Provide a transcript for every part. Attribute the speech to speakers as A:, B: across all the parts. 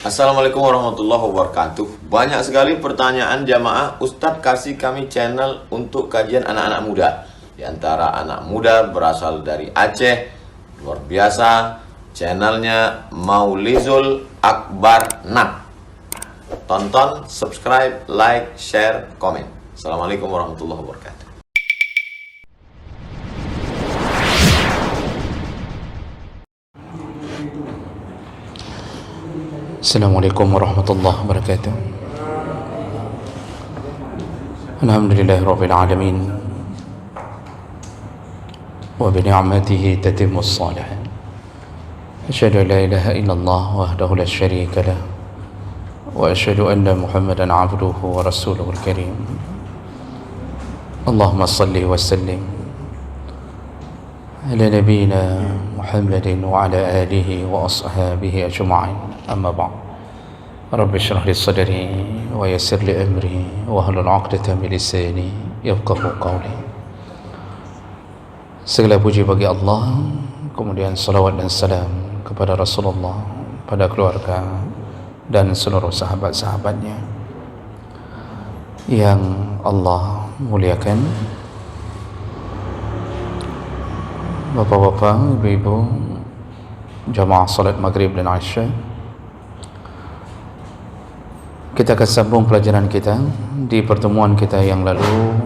A: Assalamualaikum warahmatullahi wabarakatuh. Banyak sekali pertanyaan jamaah, Ustadz kasih kami channel untuk kajian anak-anak muda. Di antara anak muda berasal dari Aceh, luar biasa, channelnya Maulizul Akbar Nak. Tonton, subscribe, like, share, komen. Assalamualaikum warahmatullahi wabarakatuh.
B: Assalamualaikum warahmatullahi wabarakatuh. Alhamdulillahi rabbil alamin. Wa bi ni'matihi tatimmu shalihat. Asyhadu an la ilaha illallah wahdahu la syarika lah. Wa asyhadu anna Muhammadan 'abduhu wa rasuluhul karim. Allahumma salli wa sallim ala nabiyyina Muhammadin wa ala alihi wa ashabihi ajma'in. Amma ba'd. Rabbi shrah li sadri wa yassir li amri wa hlul 'uqdatam min lisani yafqahu qawli. Segala puji bagi Allah, kemudian salawat dan salam kepada Rasulullah, pada keluarga dan seluruh sahabat-sahabatnya yang Allah muliakan. Bapak-bapak, ibu-ibu, jamaah salat maghrib dan isya, kita akan sambung pelajaran kita. Di pertemuan kita yang lalu,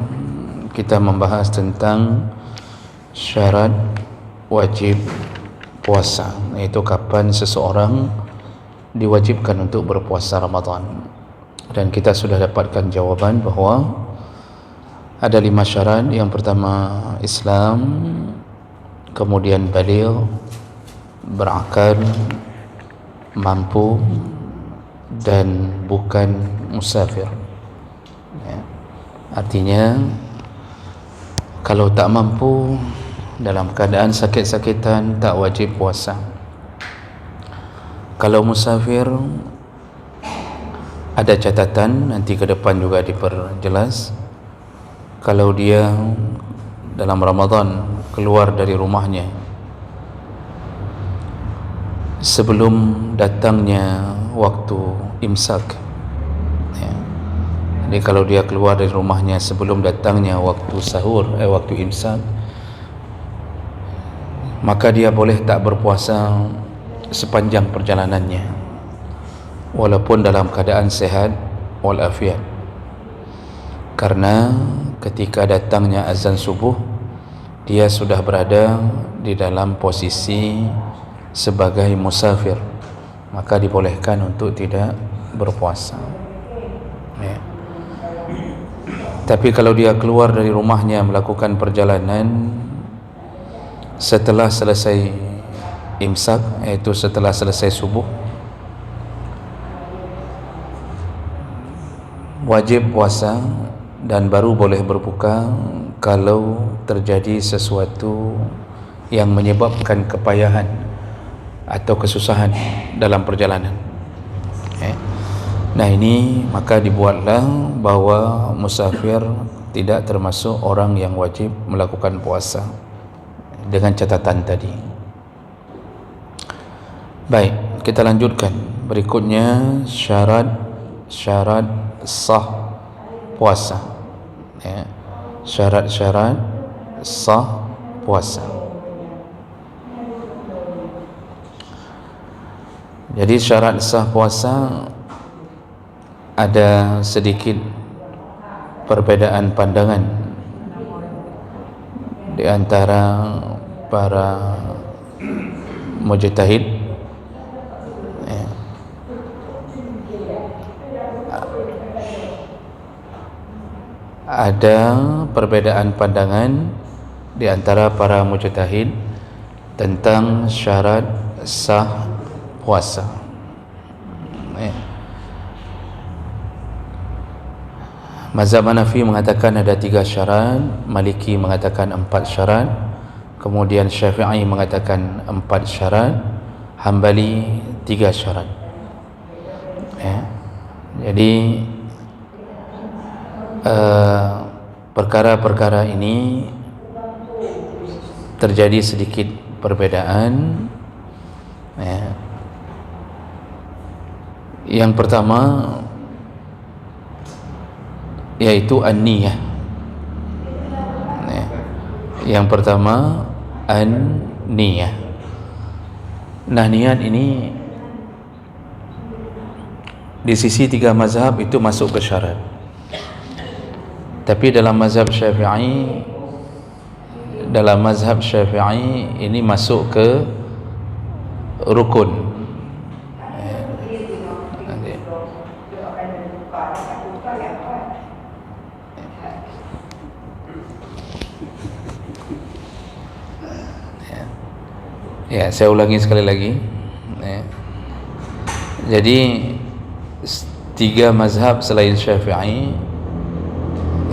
B: kita membahas tentang syarat wajib puasa, iaitu kapan seseorang diwajibkan untuk berpuasa Ramadan. Dan kita sudah dapatkan jawaban bahawa ada 5 syarat. Yang pertama Islam, kemudian baligh, berakal, mampu, dan bukan musafir. Ya. Artinya kalau tak mampu, dalam keadaan sakit-sakitan, tak wajib puasa. Kalau musafir, ada catatan, nanti ke depan juga diperjelas. Kalau dia dalam Ramadan keluar dari rumahnya sebelum datangnya waktu imsak, ya. Jadi kalau dia keluar dari rumahnya sebelum datangnya waktu sahur, waktu imsak, maka dia boleh tak berpuasa sepanjang perjalanannya, walaupun dalam keadaan sehat walafiat. Karena ketika datangnya azan subuh, dia sudah berada di dalam posisi sebagai musafir, maka dibolehkan untuk tidak berpuasa, ya. Tapi kalau dia keluar dari rumahnya melakukan perjalanan setelah selesai imsak, iaitu setelah selesai subuh, wajib puasa dan baru boleh berbuka kalau terjadi sesuatu yang menyebabkan kepayahan atau kesusahan dalam perjalanan. Nah, ini maka dibuatlah bahawa musafir tidak termasuk orang yang wajib melakukan puasa dengan catatan tadi. Baik, kita lanjutkan. Berikutnya syarat sah puasa, ya. Syarat-syarat sah puasa. Jadi syarat sah puasa ada sedikit perbedaan pandangan di antara para mujtahid, ya. Ada perbedaan pandangan di antara para mujtahid tentang syarat sah puasa, ya. Mazhab Hanafi mengatakan ada 3 syarat, Maliki mengatakan 4 syarat, kemudian Syafi'i mengatakan 4 syarat, Hambali 3 syarat, ya. Jadi perkara-perkara ini terjadi sedikit perbedaan, ya. Yang pertama yaitu an-niyah. Yang pertama an-niyah. Nah, niat ini di sisi tiga mazhab itu masuk ke syarat. Tapi dalam mazhab Syafi'i ini masuk ke rukun. Ya, saya ulangi sekali lagi. Jadi tiga mazhab selain Syafi'i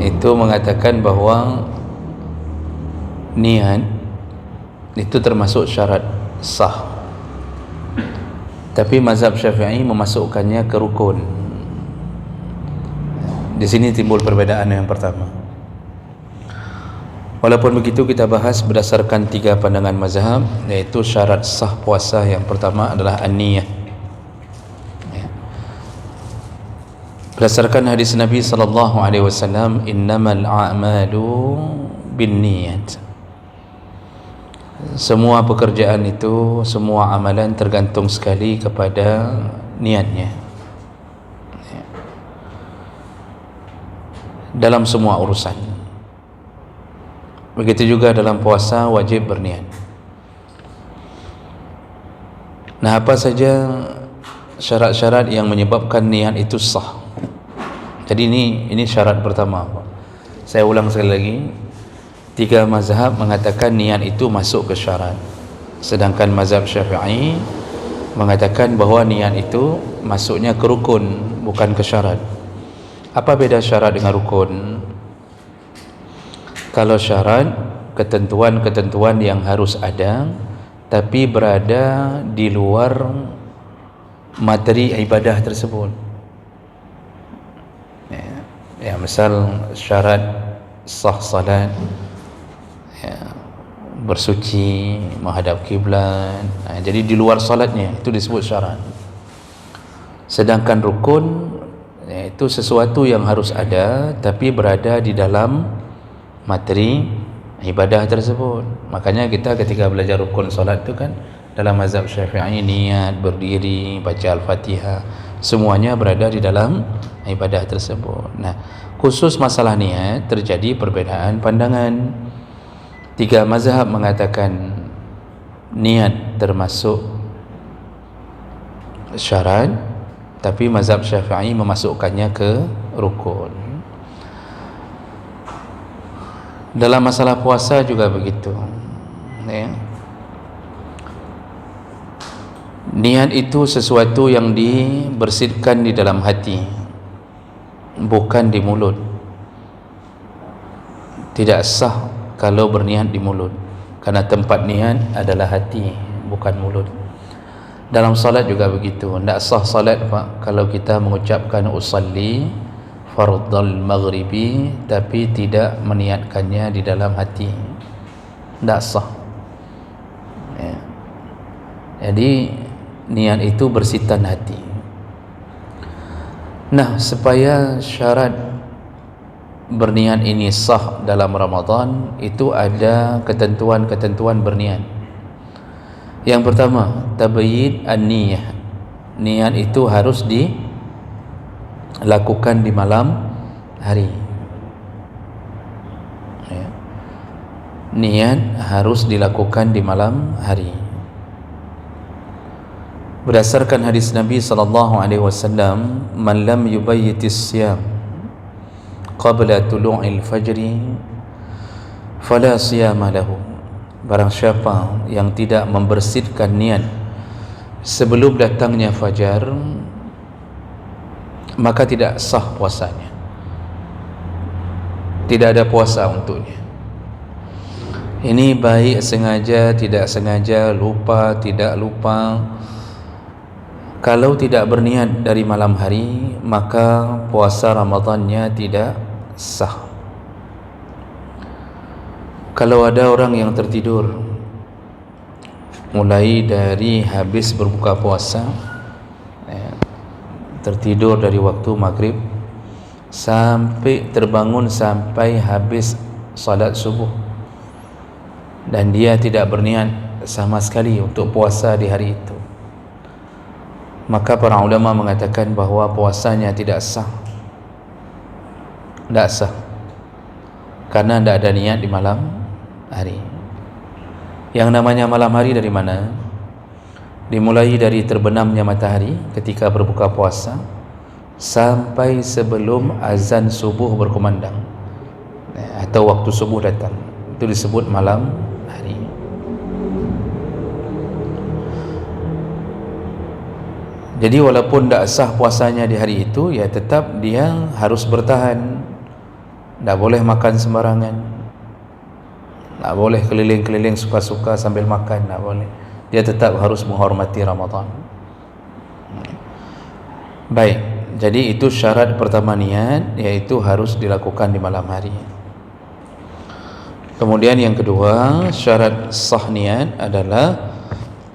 B: itu mengatakan bahawa niat itu termasuk syarat sah. Tapi mazhab Syafi'i memasukkannya ke rukun. Di sini timbul perbedaan yang pertama. Walaupun begitu, kita bahas berdasarkan tiga pandangan mazhab, yaitu syarat sah puasa yang pertama adalah an-niyah. Berdasarkan hadis Nabi sallallahu alaihi wasallam, innamal a'malu binniyat. Semua pekerjaan itu, semua amalan tergantung sekali kepada niatnya. Dalam semua urusan. Begitu juga dalam puasa wajib berniat. Nah, apa saja syarat-syarat yang menyebabkan niat itu sah? Jadi ini syarat pertama. Saya ulang sekali lagi. Tiga mazhab mengatakan niat itu masuk ke syarat. Sedangkan mazhab Syafi'i mengatakan bahawa niat itu masuknya ke rukun, bukan ke syarat. Apa beda syarat dengan rukun? Kalau syarat, ketentuan-ketentuan yang harus ada tapi berada di luar materi ibadah tersebut. Ya, misal syarat sah salat, ya, bersuci, menghadap kiblat. Jadi di luar salatnya itu disebut syarat. Sedangkan rukun, itu sesuatu yang harus ada tapi berada di dalam materi ibadah tersebut. Makanya kita ketika belajar rukun solat itu kan, dalam mazhab Syafi'i niat, berdiri, baca Al-Fatihah, semuanya berada di dalam ibadah tersebut. Nah, khusus masalah niat terjadi perbedaan pandangan. Tiga mazhab mengatakan niat termasuk syarat, tapi mazhab Syafi'i memasukkannya ke rukun. Dalam masalah puasa juga begitu, ya. Niat itu sesuatu yang dibersihkan di dalam hati, bukan di mulut. Tidak sah kalau berniat di mulut, karena tempat niat adalah hati, bukan mulut. Dalam salat juga begitu. Tidak sah salat, Pak, kalau kita mengucapkan usalli fardal maghribi tapi tidak meniatkannya di dalam hati, tidak sah, ya. Jadi niat itu bersihkan hati. Nah, supaya syarat berniat ini sah dalam Ramadan, itu ada ketentuan-ketentuan berniat. Yang pertama, tabyid an-niyah. Niat itu harus dilakukan di malam hari, ya. Niat harus dilakukan di malam hari. Berdasarkan hadis Nabi sallallahu alaihi wasallam, man lam yubayyitis siyam qabla tulu'il fajri fala siyama lahu. Barang siapa yang tidak membersihkan niat sebelum datangnya fajar, maka tidak sah puasanya. Tidak ada puasa untuknya. Ini baik sengaja, tidak sengaja, lupa, tidak lupa. Kalau tidak berniat dari malam hari, maka puasa Ramadannya tidak sah. Kalau ada orang yang tertidur mulai dari habis berbuka puasa, ya, tertidur dari waktu maghrib sampai terbangun sampai habis salat subuh, dan dia tidak berniat sama sekali untuk puasa di hari itu, maka para ulama mengatakan bahawa puasanya tidak sah. Tidak sah karena tidak ada niat di malam hari. Yang namanya malam hari dari mana? Dimulai dari terbenamnya matahari ketika berbuka puasa sampai sebelum azan subuh berkumandang atau waktu subuh datang, itu disebut malam hari. Jadi walaupun tak sah puasanya di hari itu, ya tetap dia harus bertahan. Tak boleh makan sembarangan, tak boleh keliling-keliling suka-suka sambil makan, tak boleh. Dia tetap harus menghormati Ramadan. Baik, jadi itu syarat pertama niat, iaitu harus dilakukan di malam hari. Kemudian yang kedua, syarat sah niat adalah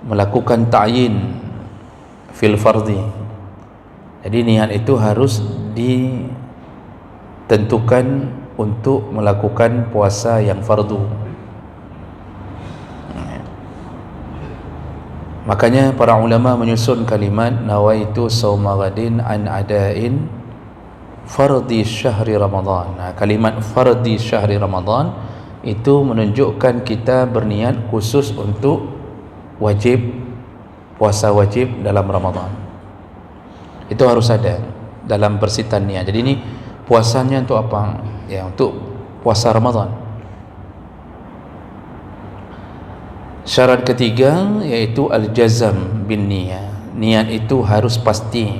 B: melakukan ta'yin fil fardhi. Jadi niat itu harus ditentukan untuk melakukan puasa yang fardu. Makanya para ulama menyusun kalimat nawaitu sauma ghadin an adain fardhi syahri Ramadan. Nah, kalimat fardhi syahri Ramadan itu menunjukkan kita berniat khusus untuk wajib, puasa wajib dalam Ramadan. Itu harus ada dalam persitan niat. Jadi ini puasanya untuk apa? Ya, untuk puasa Ramadan. Syarat ketiga yaitu al-jazam bin niyah. Niat itu harus pasti,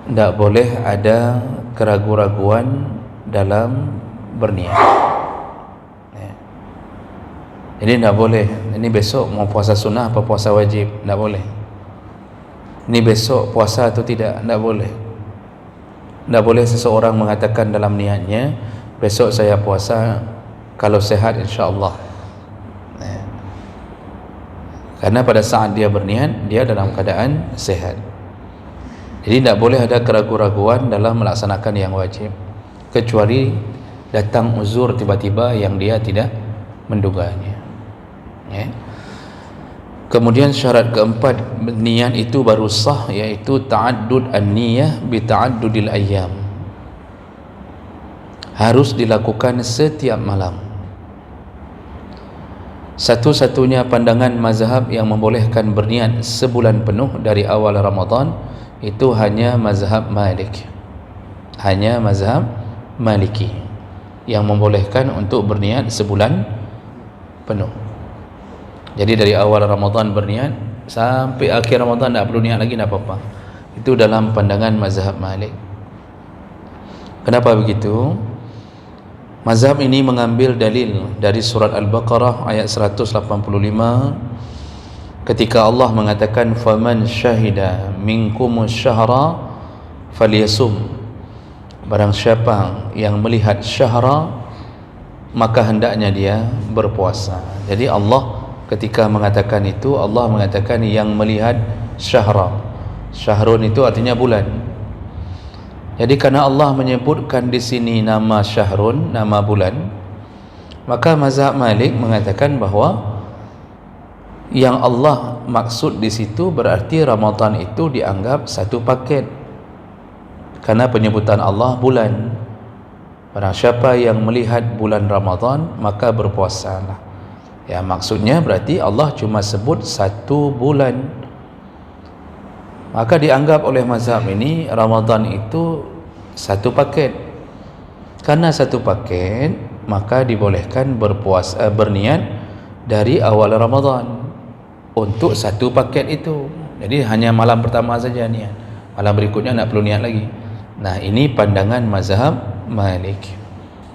B: tidak boleh ada keraguan-raguan dalam berniat. Jadi tidak boleh, ini besok mau puasa sunnah apa puasa wajib, tidak boleh. Ini besok puasa atau tidak, tidak boleh. Tidak boleh seseorang mengatakan dalam niatnya, besok saya puasa kalau sehat insya-Allah. Karena pada saat dia berniat, dia dalam keadaan sehat. Jadi tidak boleh ada keraguan-raguan dalam melaksanakan yang wajib, kecuali datang uzur tiba-tiba yang dia tidak menduganya. Ya. Kemudian syarat keempat niat itu baru sah, yaitu ta'addud an-niyah bi ta'addudil ayyam. Harus dilakukan setiap malam. Satu-satunya pandangan mazhab yang membolehkan berniat sebulan penuh dari awal Ramadan itu hanya mazhab Malik. Hanya mazhab Maliki yang membolehkan untuk berniat sebulan penuh. Jadi dari awal Ramadan berniat sampai akhir Ramadan tak perlu niat lagi, tak apa-apa. Itu dalam pandangan mazhab Malik. Kenapa begitu? Mazhab ini mengambil dalil dari surat Al-Baqarah ayat 185 ketika Allah mengatakan faman syahida minkumus syahra falyasum. Barang siapa yang melihat syahra maka hendaknya dia berpuasa. Jadi Allah ketika mengatakan itu, Allah mengatakan yang melihat syahra. Syahrun itu artinya bulan. Jadi karena Allah menyebutkan di sini nama syahrun, nama bulan, maka mazhab Malik mengatakan bahawa yang Allah maksud di situ berarti Ramadan itu dianggap satu paket. Karena penyebutan Allah bulan. Barang siapa yang melihat bulan Ramadan maka berpuasalah. Ya, maksudnya berarti Allah cuma sebut satu bulan. Maka dianggap oleh mazhab ini Ramadan itu satu paket. Karena satu paket, maka dibolehkan berpuasa, berniat dari awal Ramadan untuk satu paket itu. Jadi hanya malam pertama saja niat, malam berikutnya tak perlu niat lagi. Nah, ini pandangan mazhab Malik.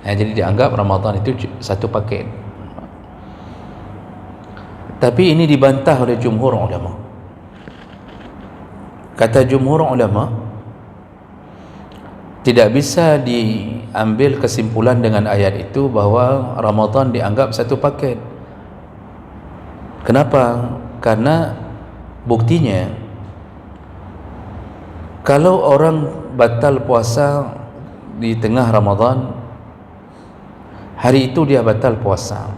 B: Jadi dianggap Ramadan itu satu paket. Tapi ini dibantah oleh jumhur ulama. Kata jumhur ulama, tidak bisa diambil kesimpulan dengan ayat itu bahawa Ramadan dianggap satu paket. Kenapa? Karena buktinya Kalau orang batal puasa di tengah Ramadan, hari itu dia batal puasa,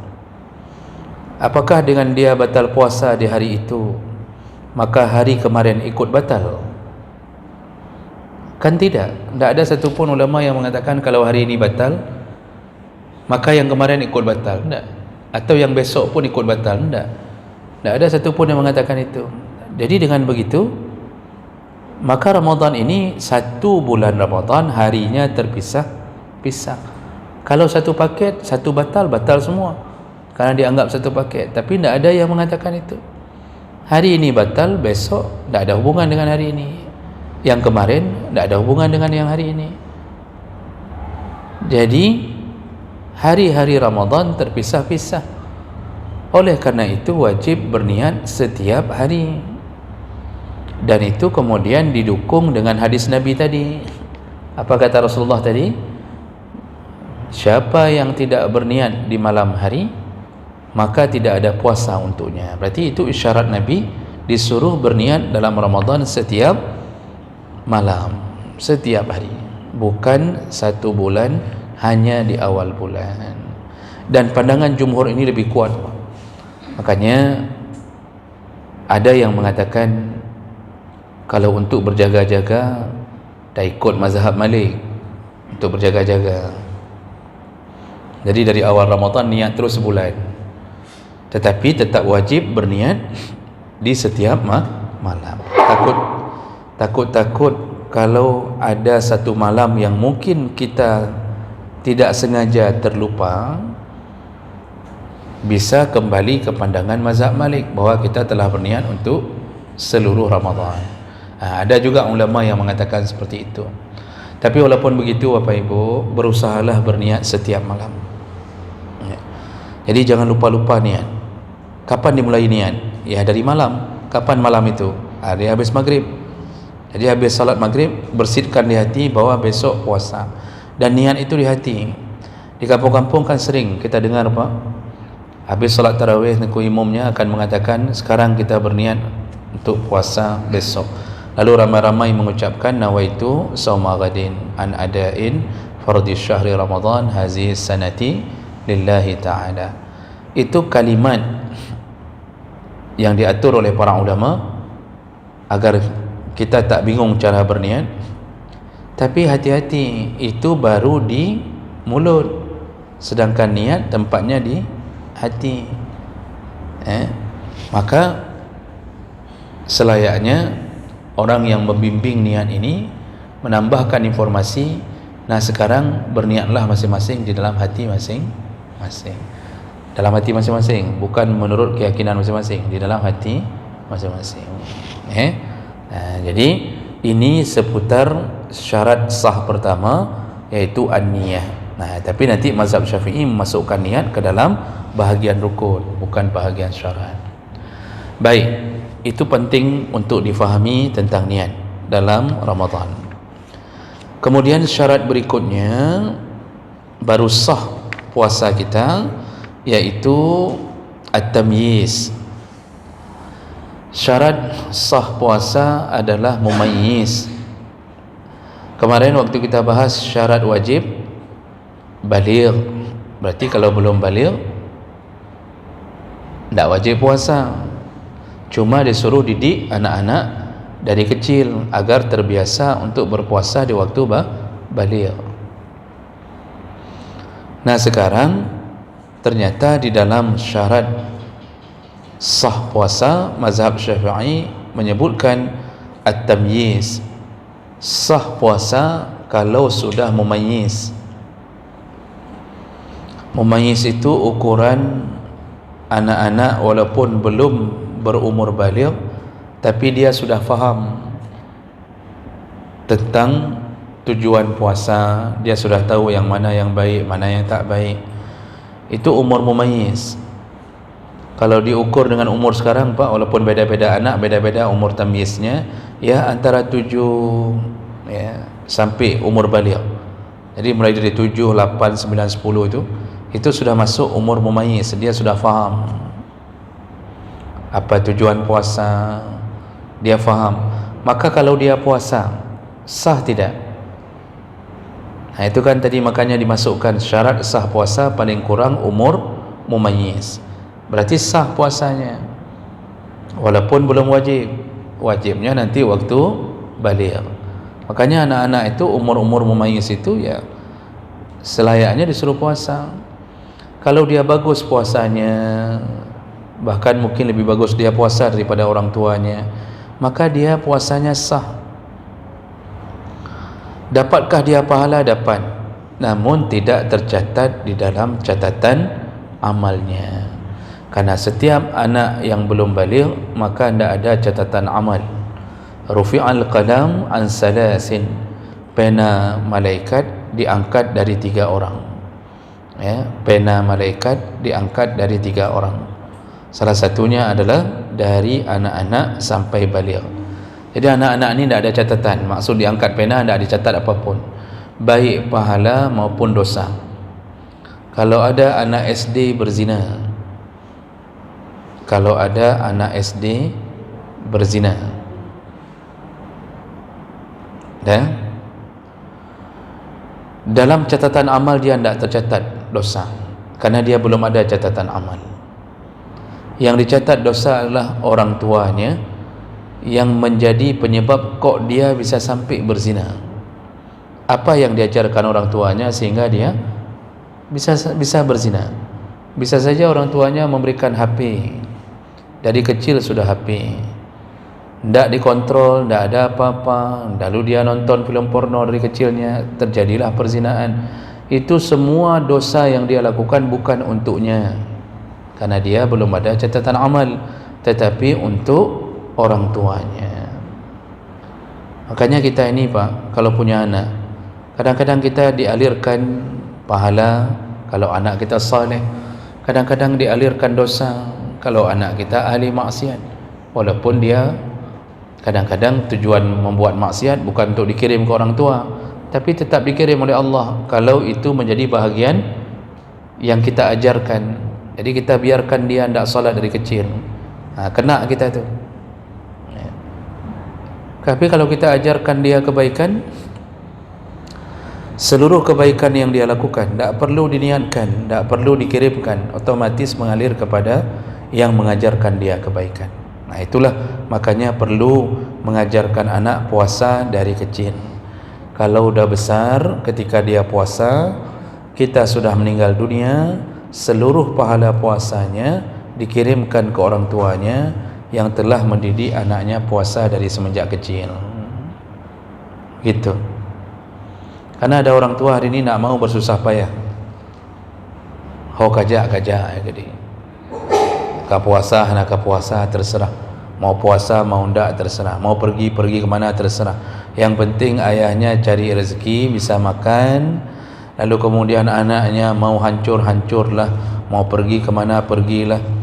B: apakah dengan dia batal puasa di hari itu maka hari kemarin ikut batal? Kan tidak ada satupun ulama yang mengatakan kalau hari ini batal maka yang kemarin ikut batal, tidak. Atau yang besok pun ikut batal, tidak ada satupun yang mengatakan itu. Jadi dengan begitu maka Ramadan ini, satu bulan Ramadan harinya terpisah. Kalau satu paket, satu batal semua, karena dianggap satu paket. Tapi tidak ada yang mengatakan itu. Hari ini batal, besok tidak ada hubungan dengan hari ini. Yang kemarin tidak ada hubungan dengan yang hari ini. Jadi hari-hari Ramadan terpisah-pisah. Oleh karena itu wajib berniat setiap hari. Dan itu kemudian didukung dengan hadis Nabi tadi. Apa kata Rasulullah tadi? Siapa yang tidak berniat di malam hari, maka tidak ada puasa untuknya. Berarti itu isyarat Nabi disuruh berniat dalam Ramadan setiap malam, setiap hari, bukan satu bulan, hanya di awal bulan. Dan pandangan jumhur ini lebih kuat. Makanya ada yang mengatakan kalau untuk berjaga-jaga dah ikut mazhab Malik untuk berjaga-jaga. Jadi dari awal Ramadan niat terus sebulan, tetapi tetap wajib berniat di setiap malam. Takut kalau ada satu malam yang mungkin kita tidak sengaja terlupa, bisa kembali ke pandangan mazhab Malik bahawa kita telah berniat untuk seluruh Ramadan. Ada juga ulama yang mengatakan seperti itu. Tapi walaupun begitu Bapak Ibu, berusahalah berniat setiap malam. Jadi jangan lupa-lupa niat. Kapan dimulai niat? Ya dari malam. Kapan malam itu? Dia habis maghrib. Jadi habis salat maghrib, bersihkan di hati bahawa besok puasa. Dan niat itu di hati. Di kampung-kampung kan sering kita dengar Pak, habis salat tarawih nengku imamnya akan mengatakan sekarang kita berniat untuk puasa besok. Lalu ramai-ramai mengucapkan nawaitu sauma ghadin an adain fardhi syahri Ramadan hazihi sanati lillahi ta'ala. Itu kalimat yang diatur oleh para ulama agar kita tak bingung cara berniat. Tapi hati-hati, itu baru di mulut, sedangkan niat tempatnya di hati. Maka selayaknya orang yang membimbing niat ini menambahkan informasi. Nah sekarang berniatlah masing-masing di dalam hati masing-masing. Dalam hati masing-masing, bukan menurut keyakinan masing-masing, di dalam hati masing-masing. Jadi ini seputar syarat sah pertama, yaitu an-niyah. Tapi nanti mazhab Syafi'i memasukkan niat ke dalam bahagian rukun, bukan bahagian syarat. Baik, itu penting untuk difahami tentang niat dalam Ramadan. Kemudian syarat berikutnya baru sah puasa kita, yaitu at-tamyiz. Syarat sah puasa adalah mumayyiz. Kemarin waktu kita bahas syarat wajib baligh, berarti kalau belum baligh tidak wajib puasa. Cuma disuruh didik anak-anak dari kecil agar terbiasa untuk berpuasa di waktu baligh. Nah sekarang ternyata di dalam syarat sah puasa mazhab Syafi'i menyebutkan at-tamyiz. Sah puasa kalau sudah mumayyiz. Mumayyiz itu ukuran anak-anak walaupun belum berumur baligh, tapi dia sudah faham tentang tujuan puasa, dia sudah tahu yang mana yang baik, mana yang tak baik. Itu umur mumayyiz. Kalau diukur dengan umur sekarang Pak, walaupun beda-beda anak, beda-beda umur tamyiznya, ya antara 7 ya, sampai umur baligh. Jadi mulai dari 7, 8, 9, 10 itu sudah masuk umur mumayyiz. Dia sudah faham apa tujuan puasa, dia faham. Maka kalau dia puasa sah tidak? Nah, itu kan tadi makanya dimasukkan syarat sah puasa paling kurang umur mumayyiz. Berarti sah puasanya walaupun belum wajib. Wajibnya nanti waktu baligh. Makanya anak-anak itu umur-umur mumayyiz itu ya selayaknya disuruh puasa. Kalau dia bagus puasanya, bahkan mungkin lebih bagus dia puasa daripada orang tuanya, maka dia puasanya sah. Dapatkah dia pahala? Dapat, namun tidak tercatat di dalam catatan amalnya. Karena setiap anak yang belum baligh maka tidak ada catatan amal. Rufi'al qalam an salasin, pena malaikat diangkat dari 3 orang. Ya, pena malaikat diangkat dari 3 orang. Salah satunya adalah dari anak-anak sampai baligh. Jadi anak-anak ni tidak ada catatan. Maksud diangkat pena tidak dicatat apapun, baik pahala maupun dosa. Kalau ada anak SD berzina, kalau ada anak SD berzina, dan dalam catatan amal dia tidak tercatat dosa, karena dia belum ada catatan amal. Yang dicatat dosa adalah orang tuanya yang menjadi penyebab kok dia bisa sampai berzina. Apa yang diajarkan orang tuanya sehingga dia bisa berzina? Bisa saja orang tuanya memberikan HP, dari kecil sudah HP, tidak dikontrol, tidak ada apa-apa, lalu dia nonton film porno dari kecilnya, terjadilah perzinaan. Itu semua dosa yang dia lakukan bukan untuknya, karena dia belum ada catatan amal, tetapi untuk orang tuanya. Makanya kita ini Pak, kalau punya anak, kadang-kadang kita dialirkan pahala kalau anak kita saleh, kadang-kadang dialirkan dosa kalau anak kita ahli maksiat. Walaupun dia kadang-kadang tujuan membuat maksiat bukan untuk dikirim ke orang tua, tapi tetap dikirim oleh Allah kalau itu menjadi bahagian yang kita ajarkan. Jadi kita biarkan dia tidak salat dari kecil, kena kita tu. Tapi kalau kita ajarkan dia kebaikan, seluruh kebaikan yang dia lakukan tak perlu diniatkan, tak perlu dikirimkan, otomatis mengalir kepada yang mengajarkan dia kebaikan. Nah, itulah makanya perlu mengajarkan anak puasa dari kecil. Kalau udah besar, ketika dia puasa, kita sudah meninggal dunia, seluruh pahala puasanya dikirimkan ke orang tuanya yang telah mendidik anaknya puasa dari semenjak kecil. Gitu. Karena ada orang tua hari ini nak mau bersusah payah. Ho kajak ya jadi. Ka puasa nak ka puasa terserah. Mau puasa mau ndak terserah. Mau pergi ke mana terserah. Yang penting ayahnya cari rezeki, bisa makan. Lalu kemudian anaknya mau hancur-hancurlah, mau pergi ke mana pergilah.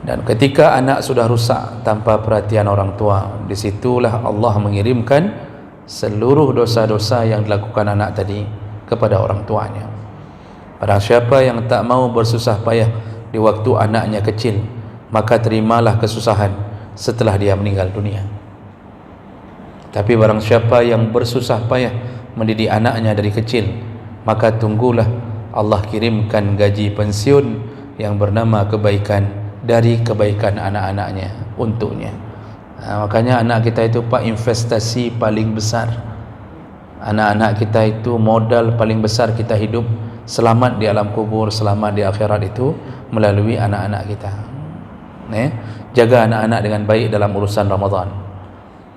B: Dan ketika anak sudah rusak tanpa perhatian orang tua, disitulah Allah mengirimkan seluruh dosa-dosa yang dilakukan anak tadi kepada orang tuanya. Barang siapa yang tak mau bersusah payah di waktu anaknya kecil, maka terimalah kesusahan setelah dia meninggal dunia. Tapi barang siapa yang bersusah payah mendidik anaknya dari kecil, maka tunggulah Allah kirimkan gaji pensiun yang bernama kebaikan dari kebaikan anak-anaknya untuknya. Makanya anak kita itu Pak, investasi paling besar. Anak-anak kita itu modal paling besar kita hidup, selamat di alam kubur, selamat di akhirat itu melalui anak-anak kita. Jaga anak-anak dengan baik dalam urusan Ramadan.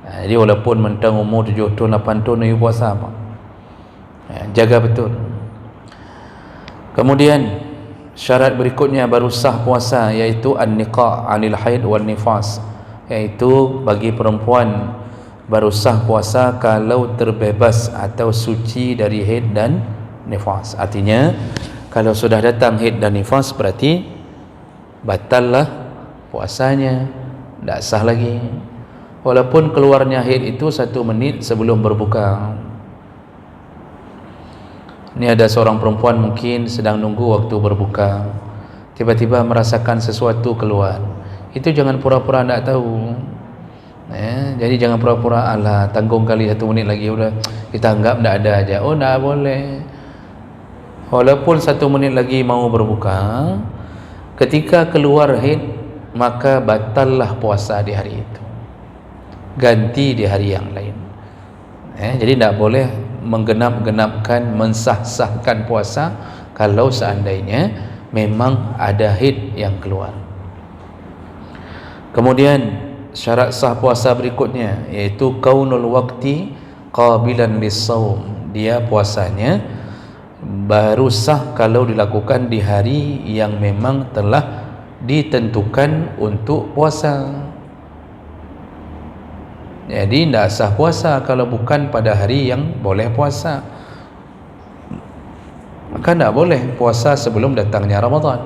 B: Jadi walaupun mentang umur 7 tahun 8 tahun you puasa apa, jaga betul. Kemudian syarat berikutnya baru sah puasa, yaitu an-niqa' 'anil haid wal nifas, yaitu bagi perempuan baru sah puasa kalau terbebas atau suci dari haid dan nifas. Artinya kalau sudah datang haid dan nifas berarti batallah puasanya, tidak sah lagi. Walaupun keluarnya haid itu 1 menit sebelum berbuka. Ini ada seorang perempuan mungkin sedang nunggu waktu berbuka, tiba-tiba merasakan sesuatu keluar. Itu jangan pura-pura tidak tahu. Jadi jangan pura-pura alah tanggung kali 1 minit lagi udah kita anggap tak ada aja. Oh, tak boleh. Walaupun 1 minit lagi mau berbuka, ketika keluar haid maka batallah puasa di hari itu, ganti di hari yang lain. Jadi tak boleh menggenap-genapkan, mensah-sahkan puasa kalau seandainya memang ada haid yang keluar. Kemudian syarat sah puasa berikutnya iaitu kaunul waqti qabilan lis-shaum. Dia puasanya baru sah kalau dilakukan di hari yang memang telah ditentukan untuk puasa. Jadi tidak sah puasa kalau bukan pada hari yang boleh puasa. Maka tidak boleh puasa sebelum datangnya Ramadan.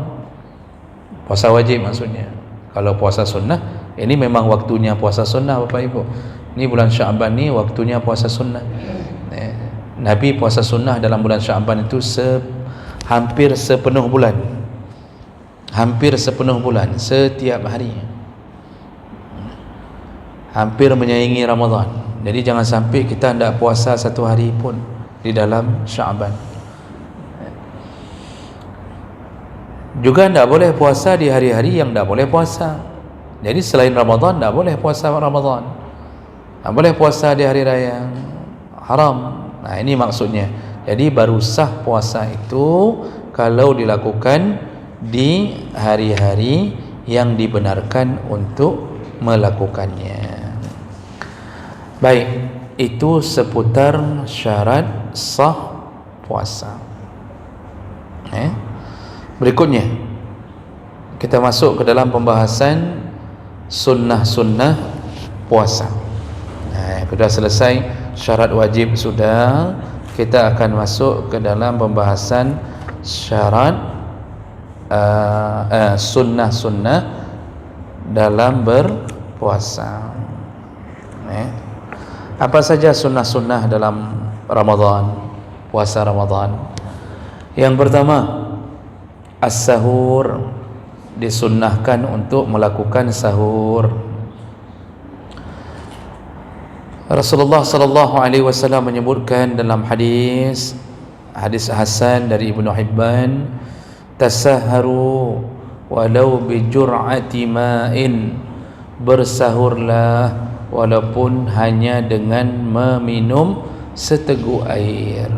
B: Puasa wajib maksudnya. Kalau puasa sunnah, ini memang waktunya puasa sunnah Bapak Ibu. Ini bulan Sya'ban ni waktunya puasa sunnah. Nabi puasa sunnah dalam bulan Sya'ban itu hampir sepenuh bulan. Hampir sepenuh bulan, setiap hari. Hampir menyaingi Ramadan. Jadi jangan sampai kita tidak puasa 1 hari pun di dalam Sya'ban. Juga tidak boleh puasa di hari-hari yang tidak boleh puasa. Jadi selain Ramadan tidak boleh puasa Ramadan, tidak boleh puasa di hari raya, haram. Nah, ini maksudnya. Jadi baru sah puasa itu kalau dilakukan di hari-hari yang dibenarkan untuk melakukannya. Baik, itu seputar syarat sah puasa. Berikutnya kita masuk ke dalam pembahasan sunnah-sunnah puasa. Sudah selesai syarat wajib sudah, kita akan masuk ke dalam pembahasan syarat sunnah-sunnah dalam berpuasa. Apa saja sunnah-sunnah dalam Ramadan, puasa Ramadan? Yang pertama, as-sahur, disunnahkan untuk melakukan sahur. Rasulullah sallallahu alaihi wasallam menyebutkan dalam hadis hasan dari Ibnu Hibban, tasahharu walau bi jur'ati ma'in, bersahurlah walaupun hanya dengan meminum seteguk air.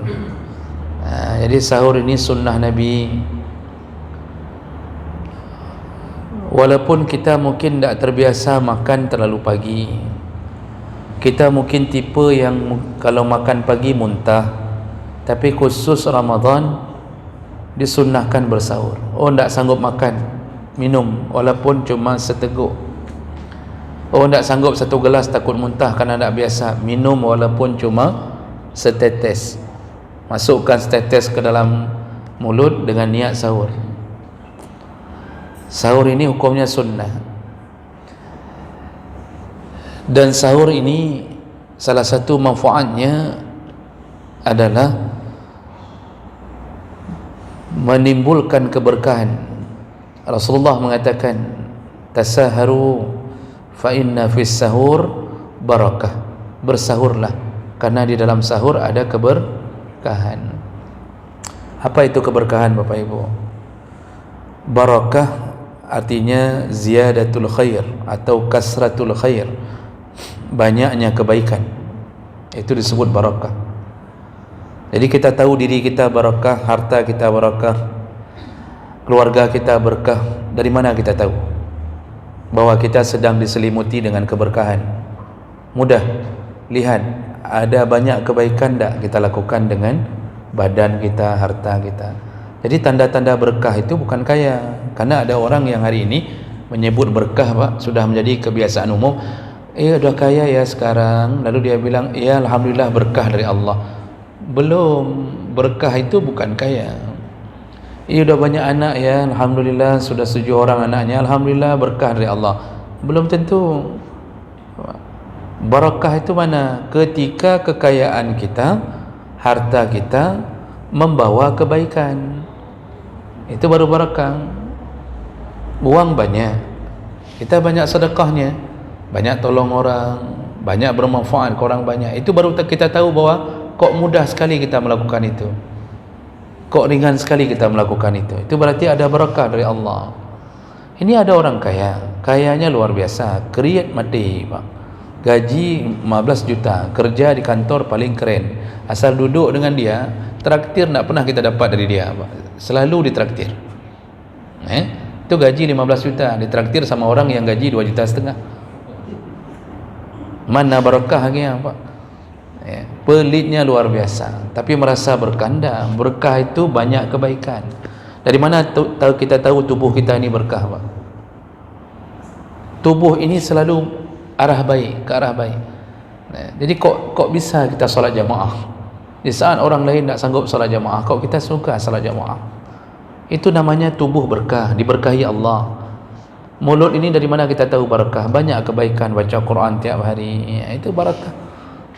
B: Jadi sahur ini sunnah Nabi. Walaupun kita mungkin tak terbiasa makan terlalu pagi, kita mungkin tipe yang kalau makan pagi muntah, tapi khusus Ramadan disunnahkan bersahur. Oh, tak sanggup makan, minum walaupun cuma seteguk. Oh, tak sanggup 1 gelas, takut muntah kerana tak biasa, minum walaupun cuma setetes. Masukkan setetes ke dalam mulut dengan niat sahur. Sahur ini hukumnya sunnah. Dan sahur ini salah satu manfaatnya adalah menimbulkan keberkahan. Rasulullah mengatakan, tasaharu fa inna fis sahur barakah. Bersahurlah karena di dalam sahur ada keberkahan. Apa itu keberkahan Bapak Ibu? Barakah artinya ziyadatul khair atau kasratul khair, banyaknya kebaikan, itu disebut barakah. Jadi kita tahu diri kita barakah, harta kita barakah, keluarga kita berkah. Dari mana kita tahu bahwa kita sedang diselimuti dengan keberkahan? Mudah lihat, ada banyak kebaikan tak kita lakukan dengan badan kita, harta kita. Jadi tanda-tanda berkah itu bukan kaya. Karena ada orang yang hari ini menyebut berkah Pak, sudah menjadi kebiasaan umum. Udah kaya ya sekarang, lalu dia bilang, ya alhamdulillah berkah dari Allah. Belum, berkah itu bukan kaya. Udah banyak anak ya, alhamdulillah sudah 7 orang anaknya, alhamdulillah berkah dari Allah. Belum tentu. Barakah itu mana? Ketika kekayaan kita, harta kita membawa kebaikan, itu baru barakah. Uang banyak, kita banyak sedekahnya, banyak tolong orang, banyak bermanfaat ke orang banyak. Itu baru kita tahu bahawa kok mudah sekali kita melakukan itu, kok ringan sekali kita melakukan itu. Itu berarti ada berkah dari Allah. Ini ada orang kaya, kayanya luar biasa, kriat mati Pak, gaji 15 juta, kerja di kantor paling keren, asal duduk dengan dia, traktir tak pernah kita dapat dari dia Pak, selalu ditraktir. Itu gaji 15 juta, ditraktir sama orang yang gaji 2,5 juta. Mana berkahnya Pak? Pelitnya luar biasa, tapi merasa berkanda. Berkah itu banyak kebaikan. Dari mana kita tahu tubuh kita ini berkah Pak? Tubuh ini selalu arah baik, ke arah baik. Jadi kok bisa kita solat jamaah? Di saat orang lain tak sanggup solat jamaah, kok kita suka solat jamaah? Itu namanya tubuh berkah, diberkahi Allah. Mulut ini dari mana kita tahu berkah? Banyak kebaikan, baca Quran tiap hari, itu barakah.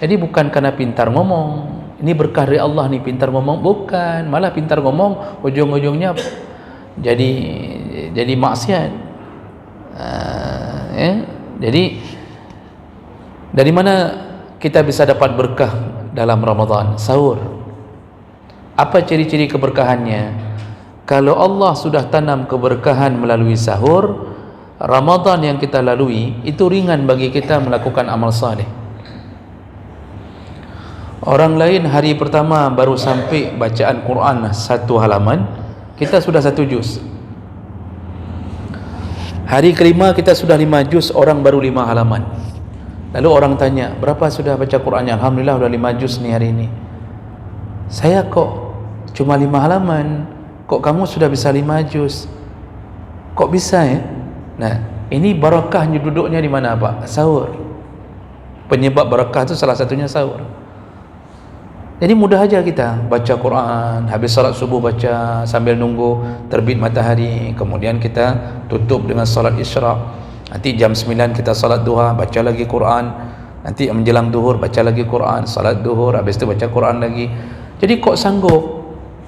B: Jadi bukan kerana pintar ngomong, ini berkah dari Allah ni, pintar ngomong bukan, malah pintar ngomong ujung-ujungnya jadi maksiat. Jadi dari mana kita bisa dapat berkah dalam Ramadan? Sahur. Apa ciri-ciri keberkahannya? Kalau Allah sudah tanam keberkahan melalui sahur, Ramadan yang kita lalui itu ringan bagi kita melakukan amal saleh. Orang lain hari pertama baru sampai bacaan Quran 1 halaman, kita sudah 1 juz. Hari kelima kita sudah 5 juz, orang baru 5 halaman. Lalu orang tanya, berapa sudah baca Qurannya? Alhamdulillah sudah 5 juz nih hari ini. Saya kok cuma 5 halaman, kok kamu sudah bisa 5 juz? Kok bisa ya? Nah, ini barakahnya duduknya di mana Pak? Sahur. Penyebab barakah itu salah satunya sahur. Jadi mudah aja kita baca Quran, habis salat subuh baca sambil nunggu terbit matahari, kemudian kita tutup dengan salat isyraq. Nanti jam 9 kita salat duha, baca lagi Quran. Nanti menjelang duhur baca lagi Quran, salat duhur, habis itu baca Quran lagi. Jadi kok sanggup?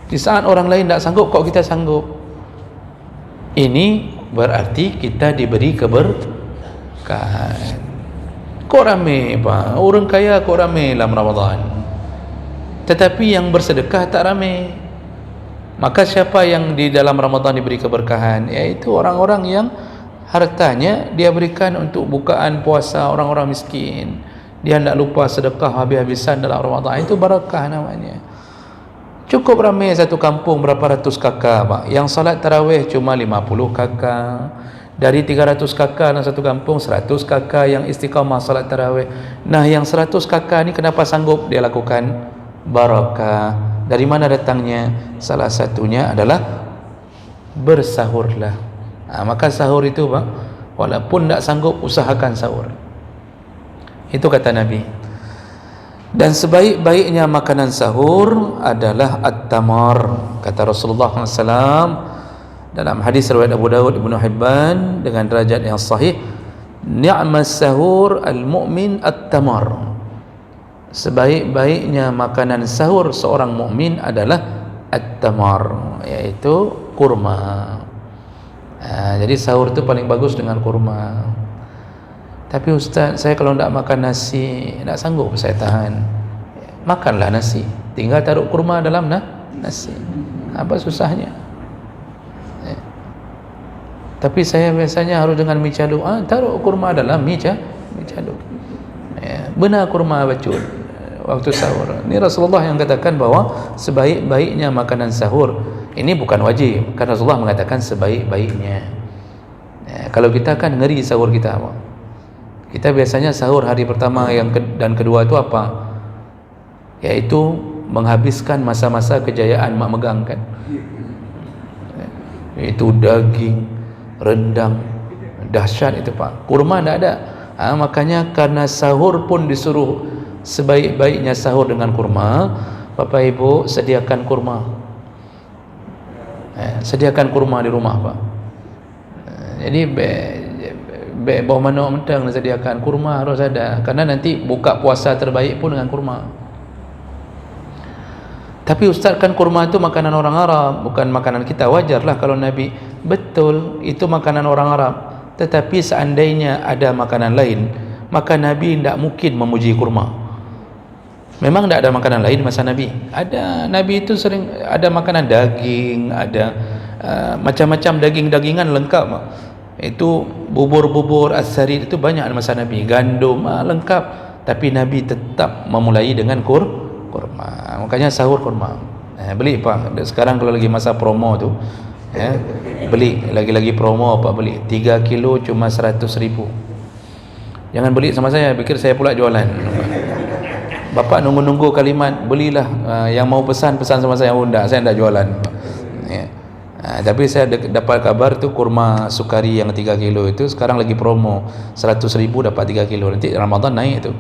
B: Di saat orang lain tak sanggup, kok kita sanggup? Ini berarti kita diberi keberkahan. Kok ramai Pak? Orang kaya kok ramai dalam Ramadan, tetapi yang bersedekah tak ramai. Maka siapa yang di dalam Ramadan diberi keberkahan? Yaitu orang-orang yang hartanya dia berikan untuk bukaan puasa orang-orang miskin. Dia tidak lupa sedekah habis-habisan dalam Ramadan. Itu barakah namanya. Cukup ramai satu kampung berapa ratus kakak Pak, yang salat tarawih cuma 50 kakak. Dari 300 kakak dalam satu kampung, 100 kakak yang istiqamah salat tarawih. Nah, yang 100 kakak ni kenapa sanggup dia lakukan? Barakah. Dari mana datangnya? Salah satunya adalah bersahurlah. Maka sahur itu Pak, walaupun tak sanggup, usahakan sahur. Itu kata Nabi. Dan sebaik-baiknya makanan sahur adalah at-tamar, kata Rasulullah SAW dalam hadis riwayat Abu Dawud, Ibnu Hibban dengan derajat yang sahih. Ni'mas sahur al-mu'min at-tamar. Sebaik-baiknya makanan sahur seorang mukmin adalah at-tamar, yaitu kurma. Jadi sahur itu paling bagus dengan kurma. Tapi Ustaz, saya kalau tidak makan nasi, tidak sanggup saya tahan. Makanlah nasi, tinggal taruh kurma dalam nasi. Apa susahnya? Tapi saya biasanya harus dengan mi cadu. Taruh kurma dalam mi cadu. Benar kurma bacul waktu sahur. Ini Rasulullah yang katakan bahawa sebaik-baiknya makanan sahur. Ini bukan wajib, karena Rasulullah mengatakan sebaik-baiknya. Kalau kita kan ngeri sahur kita. Kita biasanya sahur hari pertama dan kedua itu apa? Yaitu menghabiskan masa-masa kejayaan mak megang kan. Itu daging, rendang, dahsyat itu Pak. Kurma tidak ada. Makanya karena sahur pun disuruh sebaik-baiknya sahur dengan kurma. Bapak Ibu sediakan kurma. Sediakan kurma di rumah Pak. Jadi bawah mana mentang sediakan kurma harus ada, karena nanti buka puasa terbaik pun dengan kurma. Tapi Ustaz, kan kurma itu makanan orang Arab, bukan makanan kita. Wajarlah kalau Nabi, betul itu makanan orang Arab, Tetapi seandainya ada makanan lain, maka Nabi tidak mungkin memuji kurma. Memang tidak ada makanan lain masa Nabi. Ada, Nabi itu sering ada makanan daging, ada macam-macam daging-dagingan lengkap. Itu bubur-bubur as-sarid itu banyak masa Nabi, gandum lengkap. Tapi Nabi tetap memulai dengan kurma. Makanya sahur kurma. Beli Pak. Sekarang kalau lagi masa promo tu, beli lagi-lagi promo Pak, beli 3 kilo cuma 100.000. Jangan beli sama saya, pikir saya pula jualan. Bapak nunggu-nunggu kalimat belilah, yang mau pesan sama saya. Saya tidak jualan. Tapi saya dapat kabar tu kurma sukari yang 3 kilo itu sekarang lagi promo 100.000 dapat 3 kilo. Nanti Ramadan naik tu.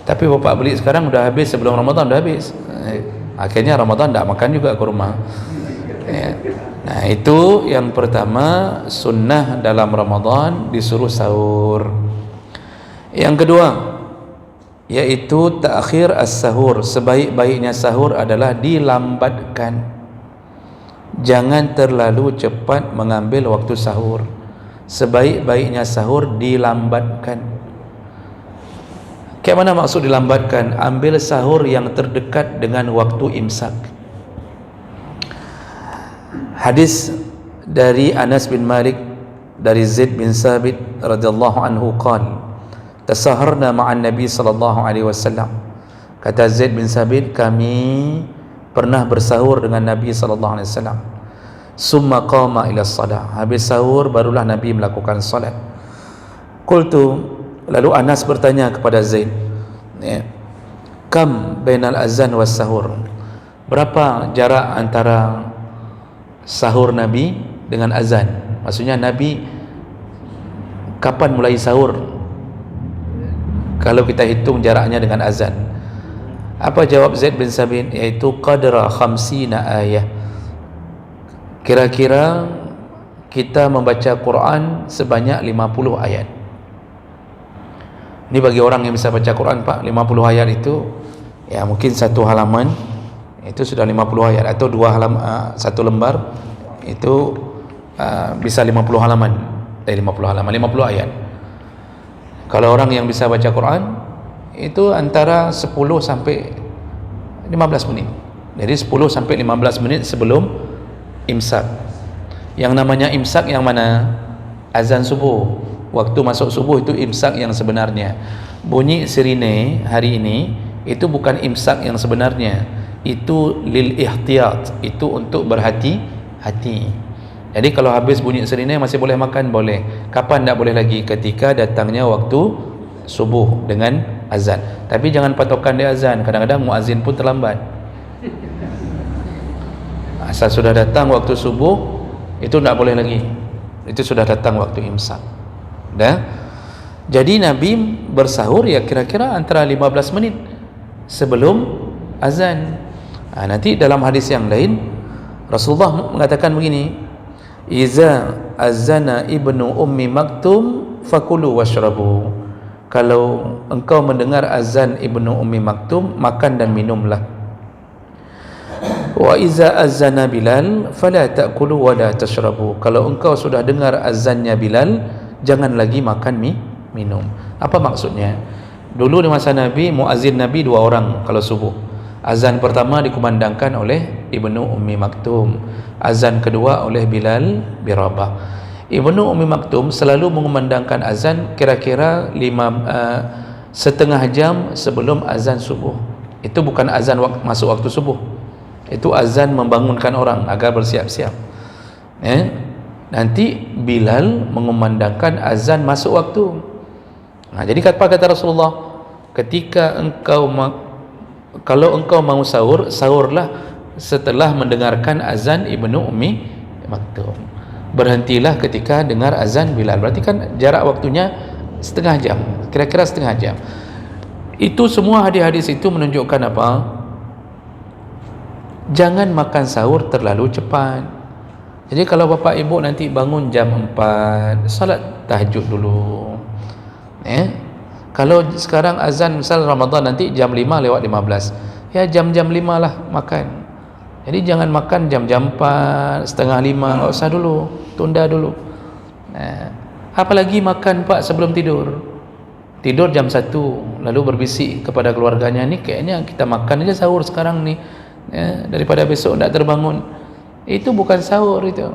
B: Tapi bapak beli sekarang udah habis, sebelum Ramadan udah habis. Akhirnya Ramadan tak makan juga kurma. Nah, itu yang pertama, sunnah dalam Ramadan disuruh sahur. Yang kedua, yaitu ta'khir as-sahur. Sebaik-baiknya sahur adalah dilambatkan. Jangan terlalu cepat mengambil waktu sahur. Sebaik-baiknya sahur dilambatkan. Kayak mana maksud dilambatkan? Ambil sahur yang terdekat dengan waktu imsak. Hadis dari Anas bin Malik dari Zaid bin Sabit radhiyallahu anhu qala tasaharna ma'an Nabi sallallahu alaihi wasallam. Kata Zaid bin Sabit, kami pernah bersahur dengan Nabi sallallahu alaihi wasallam. Summa qama ila shalah. Habis sahur barulah Nabi melakukan salat. Qultu, lalu Anas bertanya kepada Zaid, kam bainal azan was sahur? Berapa jarak antara sahur Nabi dengan azan? Maksudnya Nabi kapan mulai sahur kalau kita hitung jaraknya dengan azan? Apa jawab Zaid bin Sabit? Iaitu qadra 50 ayah. Kira-kira kita membaca Quran sebanyak 50 ayat. Ini bagi orang yang bisa baca Quran Pak, 50 ayat itu ya mungkin satu halaman itu sudah 50 ayat, atau dua halaman, satu lembar itu bisa 50 halaman. 50 ayat. Kalau orang yang bisa baca Quran itu antara 10 sampai 15 menit. Jadi 10 sampai 15 menit sebelum imsak. Yang namanya imsak yang mana? Azan subuh. Waktu masuk subuh itu imsak yang sebenarnya. Bunyi sirine hari ini itu bukan imsak yang sebenarnya. Itu lil ihtiyat, itu untuk berhati-hati. Jadi kalau habis bunyi sirine masih boleh makan, boleh. Kapan tak boleh lagi? Ketika datangnya waktu subuh dengan azan. Tapi jangan patokan dia azan. Kadang-kadang muazzin pun terlambat. Asal sudah datang waktu subuh, itu tak boleh lagi. Itu sudah datang waktu imsak. Dah. Jadi Nabi bersahur ya kira-kira antara 15 menit sebelum azan. Nanti dalam hadis yang lain Rasulullah mengatakan begini, iza azana ibnu ummi maktum fakulu washrabu. Kalau engkau mendengar azan ibnu ummi maktum, makan dan minumlah. Wa iza azana Bilal fala ta'kulu wa la tashrabu. Kalau engkau sudah dengar azannya Bilal, jangan lagi makan minum. Apa maksudnya? Dulu di masa Nabi, muazzin Nabi 2 orang kalau subuh. Azan pertama dikumandangkan oleh Ibnu Ummi Maktum, azan kedua oleh Bilal bin Rabah. Ibnu Ummi Maktum selalu mengumandangkan azan kira-kira setengah jam sebelum azan subuh. Itu bukan azan masuk waktu subuh, itu azan membangunkan orang agar bersiap-siap. Nanti Bilal mengumandangkan azan masuk waktu. Jadi apa kata Rasulullah? Ketika kalau engkau mau sahur, sahurlah setelah mendengarkan azan Ibnu Ummi Maktum. Berhentilah ketika dengar azan Bilal. Berarti kan jarak waktunya setengah jam, kira-kira setengah jam. Itu semua hadis-hadis itu menunjukkan apa? Jangan makan sahur terlalu cepat. Jadi kalau bapak ibu nanti bangun jam 4, salat tahajud dulu. Kalau sekarang azan misal Ramadan nanti jam 5 lewat 15, ya jam-jam 5 lah makan. Jadi jangan makan jam-jam 4, setengah 5, enggak usah dulu, tunda dulu. Apalagi makan Pak sebelum tidur. Tidur jam 1, lalu berbisik kepada keluarganya, ni kayaknya kita makan aja sahur sekarang ni, daripada besok tak terbangun. Itu bukan sahur itu.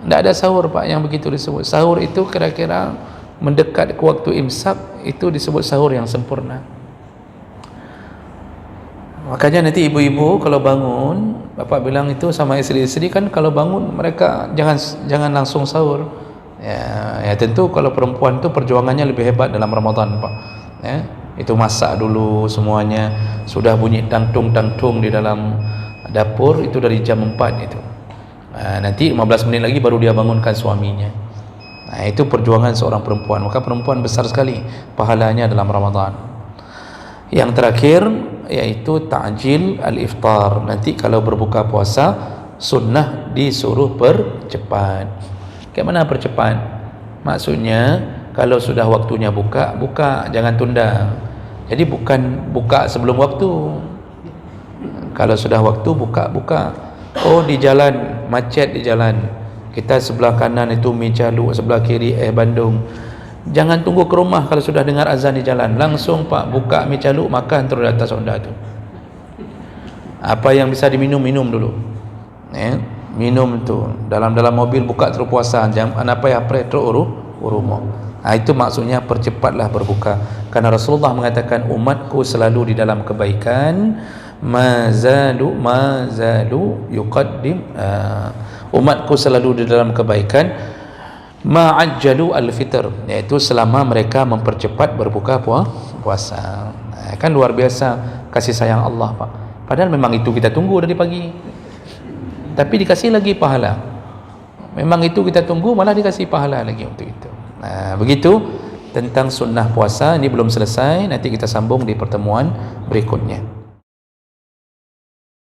B: Tak ada sahur Pak yang begitu disebut. Sahur itu kira-kira mendekat ke waktu imsak, itu disebut sahur yang sempurna. Makanya nanti ibu-ibu kalau bangun, bapak bilang itu sama isteri-isteri kan, kalau bangun mereka jangan langsung sahur. Ya tentu kalau perempuan tu perjuangannya lebih hebat dalam Ramadan Pak. Itu masak dulu semuanya, sudah bunyi tangtung-tangtung di dalam dapur itu dari jam 4 itu. Nanti 15 menit lagi baru dia bangunkan suaminya. Itu perjuangan seorang perempuan. Maka perempuan besar sekali pahalanya dalam Ramadan. Yang terakhir yaitu ta'jil al-iftar. Nanti kalau berbuka puasa sunnah disuruh percepat. Kayak mana percepat? Maksudnya kalau sudah waktunya buka, jangan tunda. Jadi bukan buka sebelum waktu. Kalau sudah waktu buka. Oh, di jalan macet, di jalan kita sebelah kanan itu mi Jaluk, sebelah kiri Bandung. Jangan tunggu ke rumah kalau sudah dengar azan di jalan, langsung Pak buka mi Jaluk, makan terus di atas Honda tu. Apa yang bisa diminum, minum dulu. Minum tu dalam mobil, buka terus puasa, jangan apa yang terus rumah. Itu maksudnya percepatlah berbuka, karena Rasulullah mengatakan umatku selalu di dalam kebaikan, mazalu yuqaddim, umatku selalu di dalam kebaikan, ma'ajjalu al-fitr, iaitu selama mereka mempercepat berbuka puasa. Kan luar biasa kasih sayang Allah Pak. Padahal memang itu kita tunggu dari pagi, tapi dikasih lagi pahala. Memang itu kita tunggu, malah dikasih pahala lagi untuk itu. Begitu tentang sunnah puasa. Ini belum selesai, nanti kita sambung di pertemuan berikutnya.